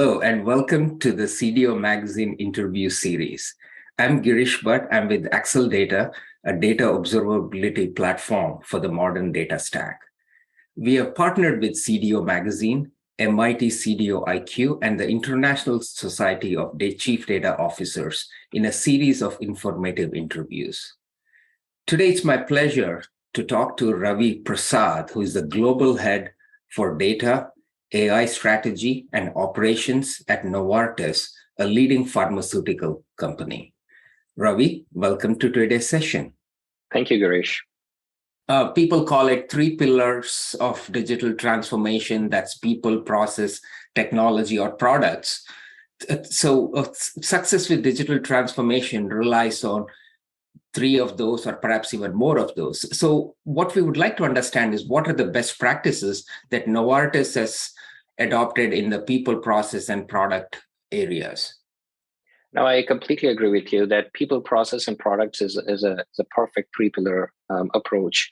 Hello, and welcome to the CDO Magazine interview series. I'm Girish Bhat. I'm with Acceldata, a data observability platform for the modern data stack. We have partnered with CDO Magazine, MIT CDO IQ, and the International Society of Chief Data Officers in a series of informative interviews. Today, it's my pleasure to talk to Ravi Prasad, who is the global head for data, AI strategy, and operations at Novartis, a leading pharmaceutical company. Ravi, welcome to today's session. Thank you, Girish. People call it 3 pillars of digital transformation. That's people, process, technology, or products. So success with digital transformation relies on 3 of those, or perhaps even more of those. So what we would like to understand is what are the best practices that Novartis has adopted in the people, process, and product areas? Now, I completely agree with you that people, process, and products is a perfect 3-pillar approach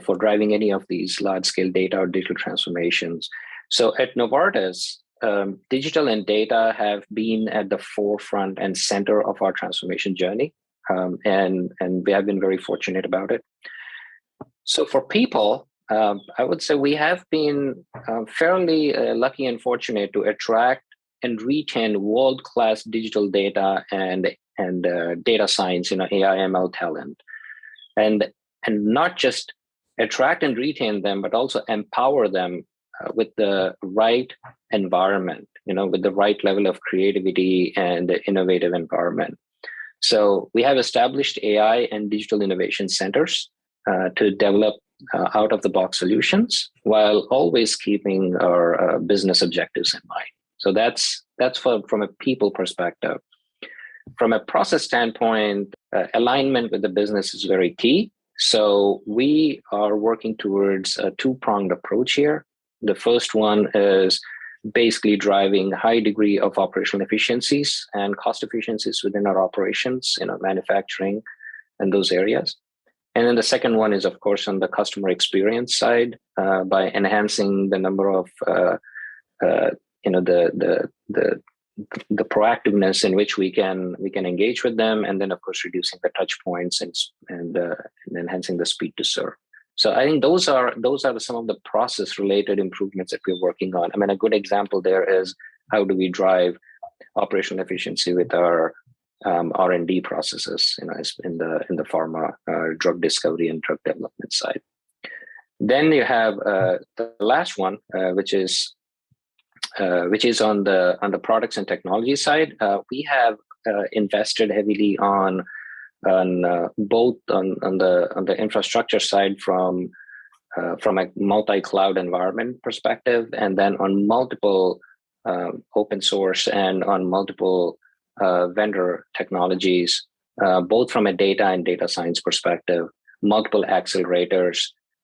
for driving any of these large-scale data or digital transformations. So at Novartis, digital and data have been at the forefront and center of our transformation journey. And we have been very fortunate about it. So for people, I would say we have been fairly lucky and fortunate to attract and retain world-class digital data and data science, AI, ML talent, and not just attract and retain them, but also empower them with the right environment, with the right level of creativity and the innovative environment. So we have established AI and digital innovation centers to develop out-of-the-box solutions while always keeping our business objectives in mind. So that's from a people perspective. From a process standpoint, alignment with the business is very key. So we are working towards a 2-pronged approach here. The first one is basically driving high degree of operational efficiencies and cost efficiencies within our operations, manufacturing and those areas. And then the second one is, of course, on the customer experience side, by enhancing the number of, the proactiveness in which we can engage with them, and then of course reducing the touch points and enhancing the speed to serve. So I think those are some of the process related improvements that we're working on. I mean, a good example there is how do we drive operational efficiency with our R&D processes, in the pharma drug discovery and drug development side. Then you have the last one, which is on the products and technology side. We have invested heavily on both on the infrastructure side from a multi-cloud environment perspective, and then on multiple open source and on multiple vendor technologies, both from a data and data science perspective, multiple accelerators,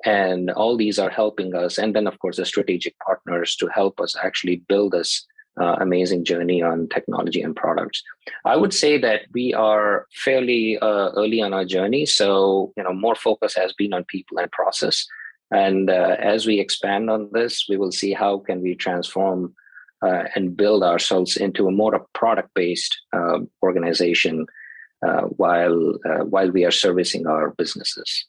and all these are helping us. And then, of course, the strategic partners to help us actually build this amazing journey on technology and products. I would say that we are fairly early on our journey. So, more focus has been on people and process. And as we expand on this, we will see how can we transform and build ourselves into a more product-based organization while we are servicing our businesses.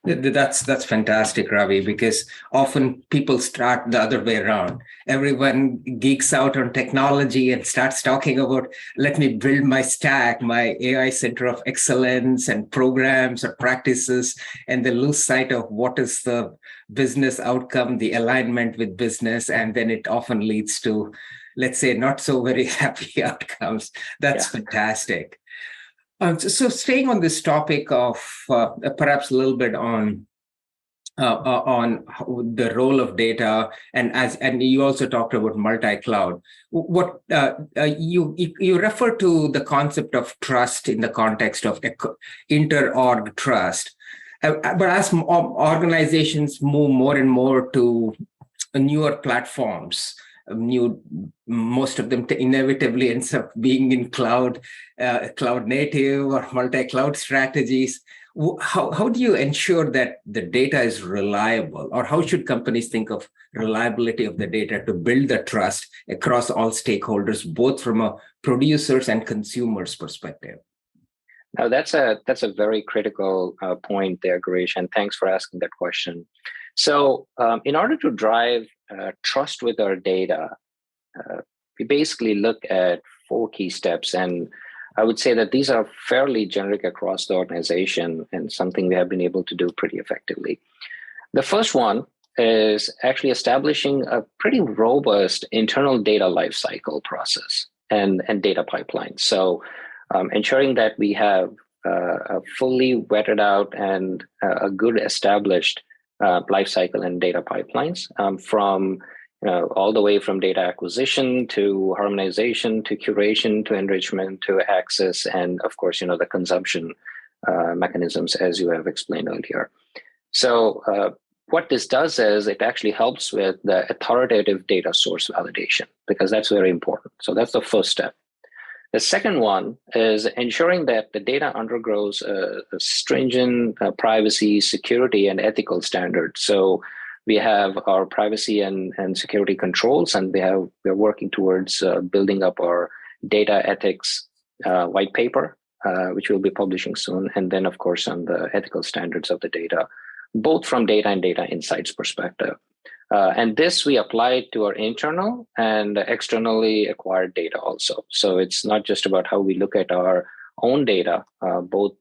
That's fantastic, Ravi, because often people start the other way around. Everyone geeks out on technology and starts talking about, let me build my stack, my AI center of excellence and programs or practices, and they lose sight of what is the business outcome, the alignment with business, and then it often leads to, let's say, not so very happy outcomes. That's fantastic. So staying on this topic of perhaps a little bit on the role of data, and you also talked about multi-cloud. What you refer to the concept of trust in the context of inter-org trust, but as organizations move more and more to newer platforms, most of them inevitably ends up being in cloud native or multi-cloud strategies. How do you ensure that the data is reliable, or how should companies think of reliability of the data to build the trust across all stakeholders, both from a producer's and consumer's perspective? Now, that's a very critical point there, Girish, and thanks for asking that question. So, in order to drive trust with our data, we basically look at four key steps, and I would say that these are fairly generic across the organization and something we have been able to do pretty effectively. The first one is actually establishing a pretty robust internal data lifecycle process and data pipeline. So ensuring that we have a fully vetted out and a good established lifecycle and data pipelines from all the way from data acquisition to harmonization to curation to enrichment to access and of course the consumption mechanisms as you have explained earlier. So what this does is it actually helps with the authoritative data source validation because that's very important. So that's the first step. The second one is ensuring that the data undergoes a stringent privacy, security, and ethical standards. So we have our privacy and security controls, and we're working towards building up our data ethics white paper, which we'll be publishing soon. And then, of course, on the ethical standards of the data, both from data and data insights perspective. And this we apply to our internal and externally acquired data also. So it's not just about how we look at our own data, both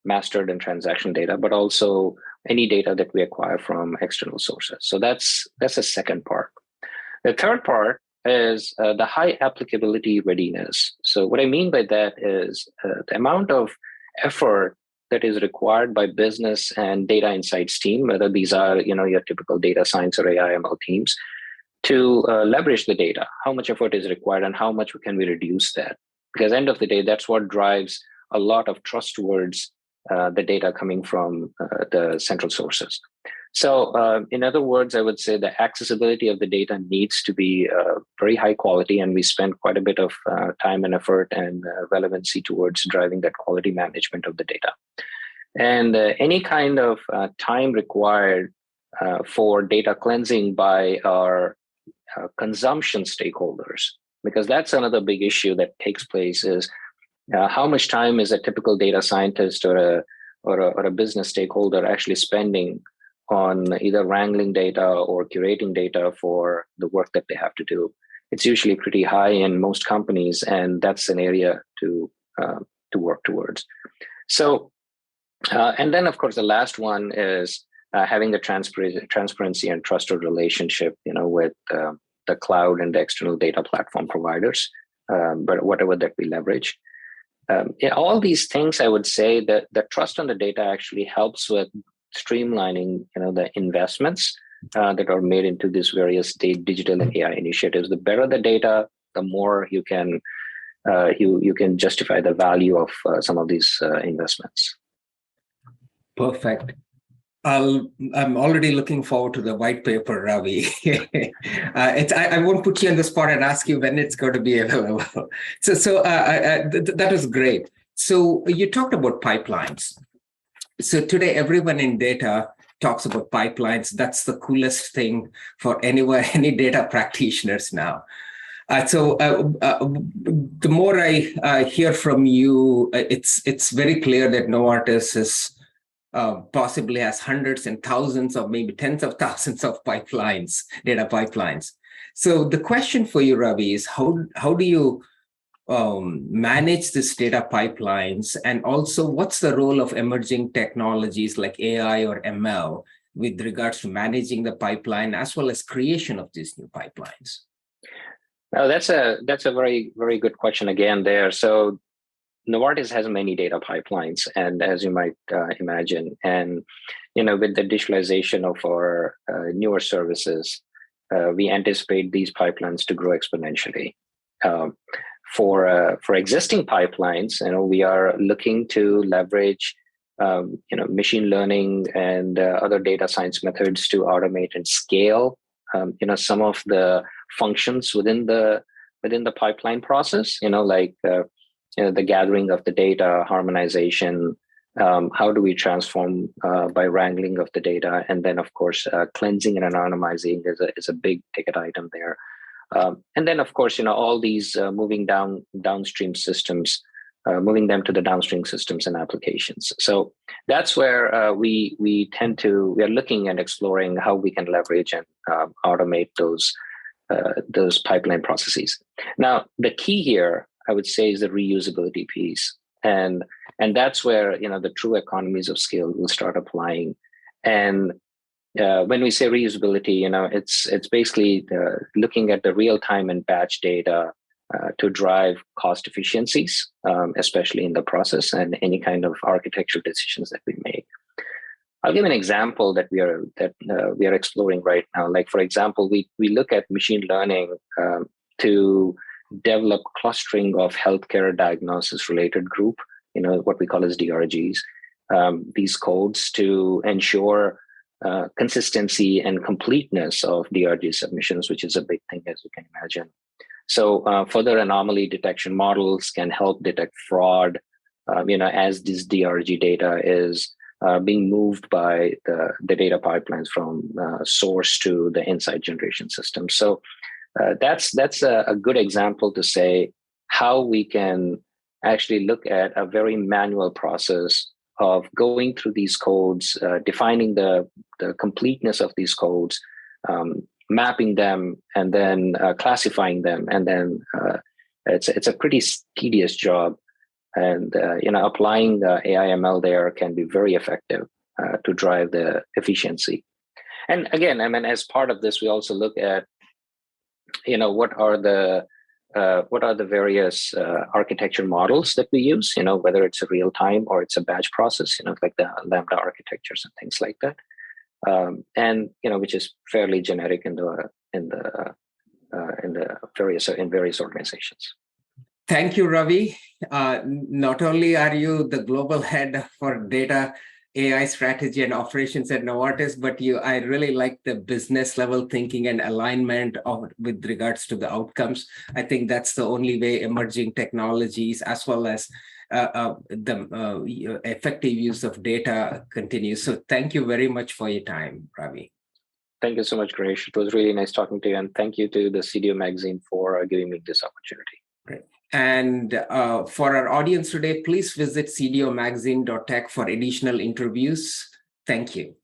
mastered and transaction data, but also any data that we acquire from external sources. So that's the second part. The third part is the high applicability readiness. So what I mean by that is the amount of effort that is required by business and data insights team, whether these are your typical data science or AI ML teams, to leverage the data. How much effort is required, and how much can we reduce that? Because end of the day, that's what drives a lot of trust towards the data coming from the central sources. So, in other words, I would say the accessibility of the data needs to be very high quality, and we spend quite a bit of time and effort and relevancy towards driving that quality management of the data. And any kind of time required for data cleansing by our consumption stakeholders, because that's another big issue that takes place is how much time is a typical data scientist or a business stakeholder actually spending on either wrangling data or curating data for the work that they have to do. It's usually pretty high in most companies, and that's an area to work towards. So, and then of course the last one is having the transparency and trusted relationship, with the cloud and the external data platform providers, but whatever that we leverage. All these things, I would say that the trust on the data actually helps with streamlining, the investments that are made into these various digital and AI initiatives. The better the data, the more you can justify the value of some of these investments. Perfect. I'm already looking forward to the white paper, Ravi. I won't put you on the spot and ask you when it's going to be available. So that was great. So you talked about pipelines. So today, everyone in data talks about pipelines. That's the coolest thing for any data practitioners now. The more I hear from you, it's very clear that Novartis is possibly has hundreds and thousands of maybe tens of thousands of pipelines, data pipelines. So the question for you, Ravi, is how do you manage this data pipelines, and also what's the role of emerging technologies like AI or ML with regards to managing the pipeline as well as creation of these new pipelines? Now that's a very, very good question again there. So Novartis has many data pipelines, and as you might imagine, and with the digitalization of our newer services, we anticipate these pipelines to grow exponentially. For existing pipelines, we are looking to leverage, machine learning and other data science methods to automate and scale, some of the functions within the pipeline process. Like the gathering of the data, harmonization, How do we transform by wrangling of the data? And then, of course, cleansing and anonymizing is a big ticket item there. And then, of course, all these moving downstream systems, moving them to the downstream systems and applications. So that's where we are looking and exploring how we can leverage and automate those pipeline processes. Now, the key here, I would say, is the reusability piece. And that's where the true economies of scale will start applying. And when we say reusability, it's basically looking at the real time and batch data to drive cost efficiencies, especially in the process and any kind of architectural decisions that we make. I'll give an example that we are exploring right now. Like, for example, we look at machine learning to develop clustering of healthcare diagnosis related group, what we call as DRGs, these codes to ensure consistency and completeness of DRG submissions, which is a big thing, as you can imagine. So further anomaly detection models can help detect fraud, as this DRG data is being moved by the data pipelines from source to the insight generation system. So that's a good example to say how we can actually look at a very manual process of going through these codes, defining the completeness of these codes, mapping them, and then classifying them, and then it's a pretty tedious job. And applying AI/ML there can be very effective to drive the efficiency. And again, as part of this, we also look at what are the various architecture models that we use, whether it's a real time or it's a batch process, like the Lambda architectures and things like that, and which is fairly generic in various organizations. Thank you, Ravi. Not only are you the global head for data, AI strategy and operations at Novartis, but I really like the business level thinking and alignment with regards to the outcomes. I think that's the only way emerging technologies, as well as the effective use of data, continues. So thank you very much for your time, Ravi. Thank you so much, Girish. It was really nice talking to you. And thank you to the CDO magazine for giving me this opportunity. Great. And for our audience today, please visit cdomagazine.tech for additional interviews. Thank you.